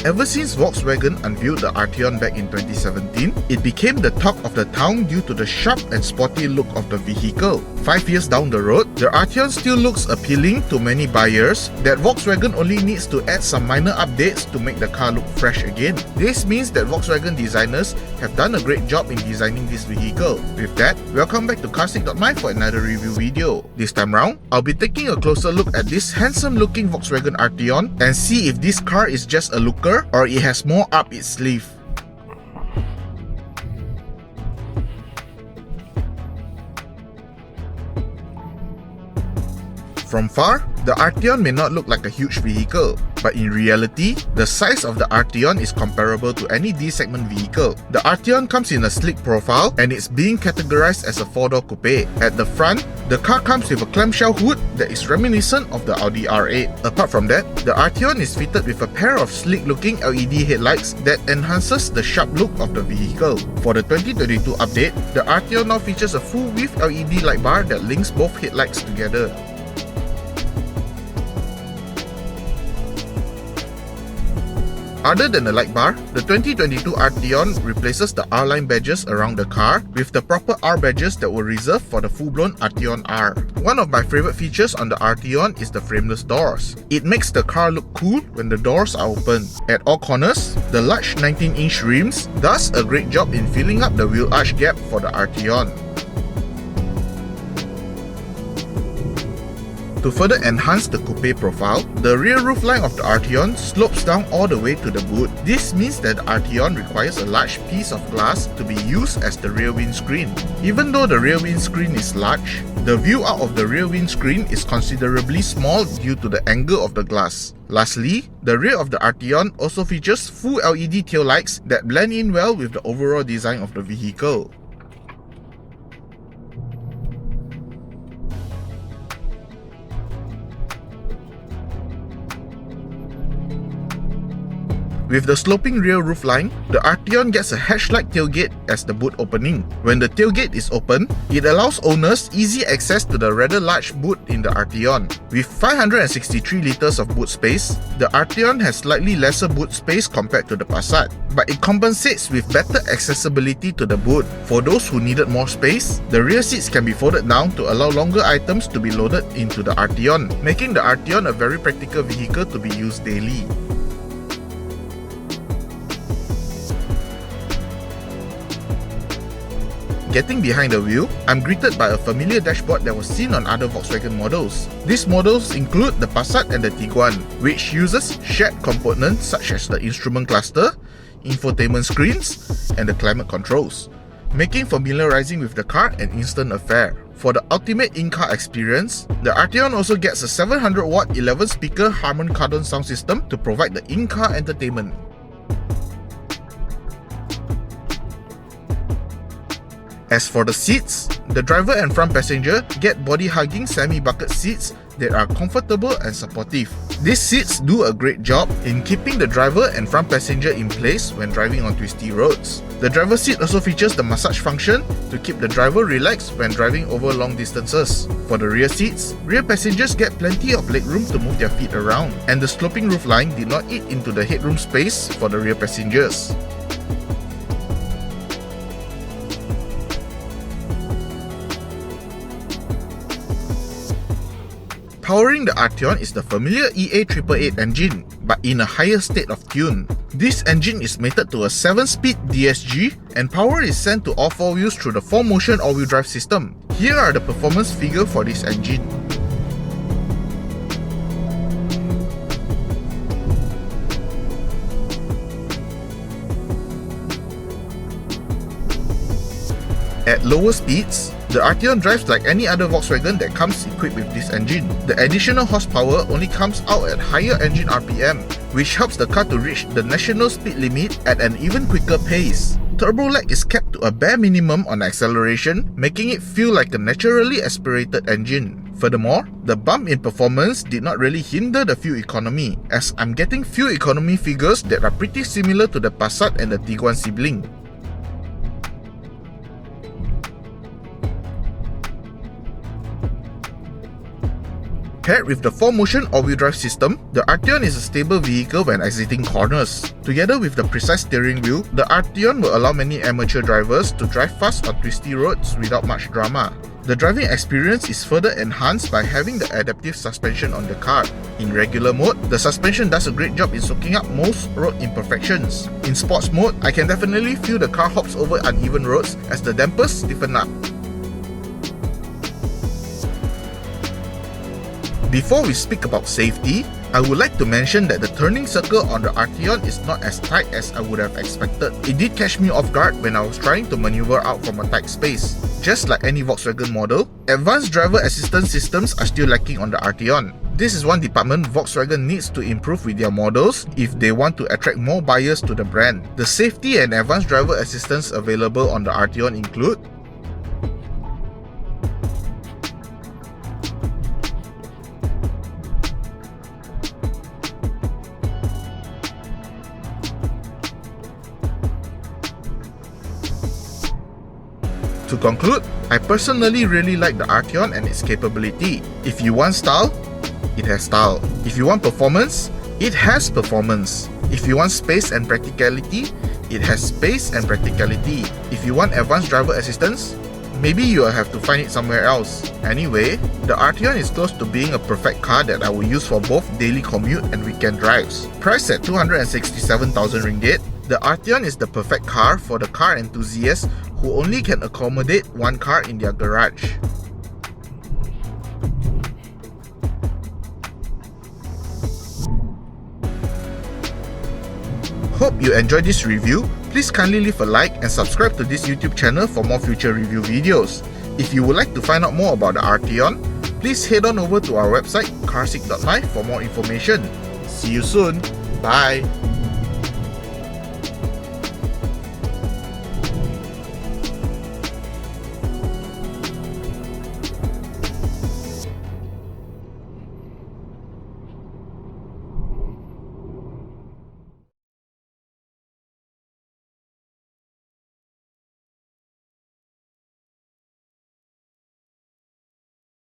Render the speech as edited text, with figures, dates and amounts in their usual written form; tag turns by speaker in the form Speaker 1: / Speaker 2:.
Speaker 1: Ever since Volkswagen unveiled the Arteon back in 2017, it became the talk of the town due to the sharp and sporty look of the vehicle. 5 years down the road, the Arteon still looks appealing to many buyers that Volkswagen only needs to add some minor updates to make the car look fresh again. This means that Volkswagen designers have done a great job in designing this vehicle. With that, welcome back to Carsick.my for another review video. This time round, I'll be taking a closer look at this handsome looking Volkswagen Arteon and see if this car is just a looker or it has more up its sleeve. From far, the Arteon may not look like a huge vehicle, but in reality, the size of the Arteon is comparable to any D-segment vehicle. The Arteon comes in a sleek profile and it's being categorized as a 4-door coupe. At the front, the car comes with a clamshell hood that is reminiscent of the Audi R8. Apart from that, the Arteon is fitted with a pair of sleek-looking LED headlights that enhances the sharp look of the vehicle. For the 2022 update, the Arteon now features a full-width LED light bar that links both headlights together. Other than the light bar, the 2022 Arteon replaces the R-line badges around the car with the proper R badges that were reserved for the full-blown Arteon R. One of my favorite features on the Arteon is the frameless doors. It makes the car look cool when the doors are open. At all corners, the large 19-inch rims does a great job in filling up the wheel arch gap for the Arteon. To further enhance the coupe profile, the rear roofline of the Arteon slopes down all the way to the boot. This means that the Arteon requires a large piece of glass to be used as the rear windscreen. Even though the rear windscreen is large, the view out of the rear windscreen is considerably small due to the angle of the glass. Lastly, the rear of the Arteon also features full LED taillights that blend in well with the overall design of the vehicle. With the sloping rear roofline, the Arteon gets a hatch-like tailgate as the boot opening. When the tailgate is open, it allows owners easy access to the rather large boot in the Arteon. With 563 liters of boot space, the Arteon has slightly lesser boot space compared to the Passat, but it compensates with better accessibility to the boot. For those who needed more space, the rear seats can be folded down to allow longer items to be loaded into the Arteon, making the Arteon a very practical vehicle to be used daily. Getting behind the wheel, I'm greeted by a familiar dashboard that was seen on other Volkswagen models. These models include the Passat and the Tiguan, which uses shared components such as the instrument cluster, infotainment screens, and the climate controls, making familiarizing with the car an instant affair. For the ultimate in-car experience, the Arteon also gets a 700-watt 11-speaker Harman Kardon sound system to provide the in-car entertainment. As for the seats, the driver and front passenger get body-hugging semi-bucket seats that are comfortable and supportive. These seats do a great job in keeping the driver and front passenger in place when driving on twisty roads. The driver's seat also features the massage function to keep the driver relaxed when driving over long distances. For the rear seats, rear passengers get plenty of legroom to move their feet around, and the sloping roofline did not eat into the headroom space for the rear passengers. Powering the Arteon is the familiar EA888 engine, but in a higher state of tune. This engine is mated to a 7-speed DSG, and power is sent to all 4 wheels through the 4-motion all-wheel drive system. Here are the performance figures for this engine. At lower speeds, the Arteon drives like any other Volkswagen that comes equipped with this engine. The additional horsepower only comes out at higher engine RPM, which helps the car to reach the national speed limit at an even quicker pace. Turbo lag is kept to a bare minimum on acceleration, making it feel like a naturally aspirated engine. Furthermore, the bump in performance did not really hinder the fuel economy, as I'm getting fuel economy figures that are pretty similar to the Passat and the Tiguan sibling. Paired with the 4-motion all-wheel drive system, the Arteon is a stable vehicle when exiting corners. Together with the precise steering wheel, the Arteon will allow many amateur drivers to drive fast on twisty roads without much drama. The driving experience is further enhanced by having the adaptive suspension on the car. In regular mode, the suspension does a great job in soaking up most road imperfections. In sports mode, I can definitely feel the car hops over uneven roads as the dampers stiffen up. Before we speak about safety, I would like to mention that the turning circle on the Arteon is not as tight as I would have expected. It did catch me off guard when I was trying to maneuver out from a tight space. Just like any Volkswagen model, advanced driver assistance systems are still lacking on the Arteon. This is one department Volkswagen needs to improve with their models if they want to attract more buyers to the brand. The safety and advanced driver assistance available on the Arteon include To conclude, I personally really like the Arteon and its capability. If you want style, it has style. If you want performance, it has performance. If you want space and practicality, it has space and practicality. If you want advanced driver assistance, maybe you'll have to find it somewhere else. Anyway, the Arteon is close to being a perfect car that I will use for both daily commute and weekend drives. Priced at 267,000 ringgit, the Arteon is the perfect car for the car enthusiasts who only can accommodate one car in their garage. Hope you enjoyed this review. Please kindly leave a like and subscribe to this YouTube channel for more future review videos. If you would like to find out more about the Arteon, please head on over to our website carsick.my for more information. See you soon. Bye.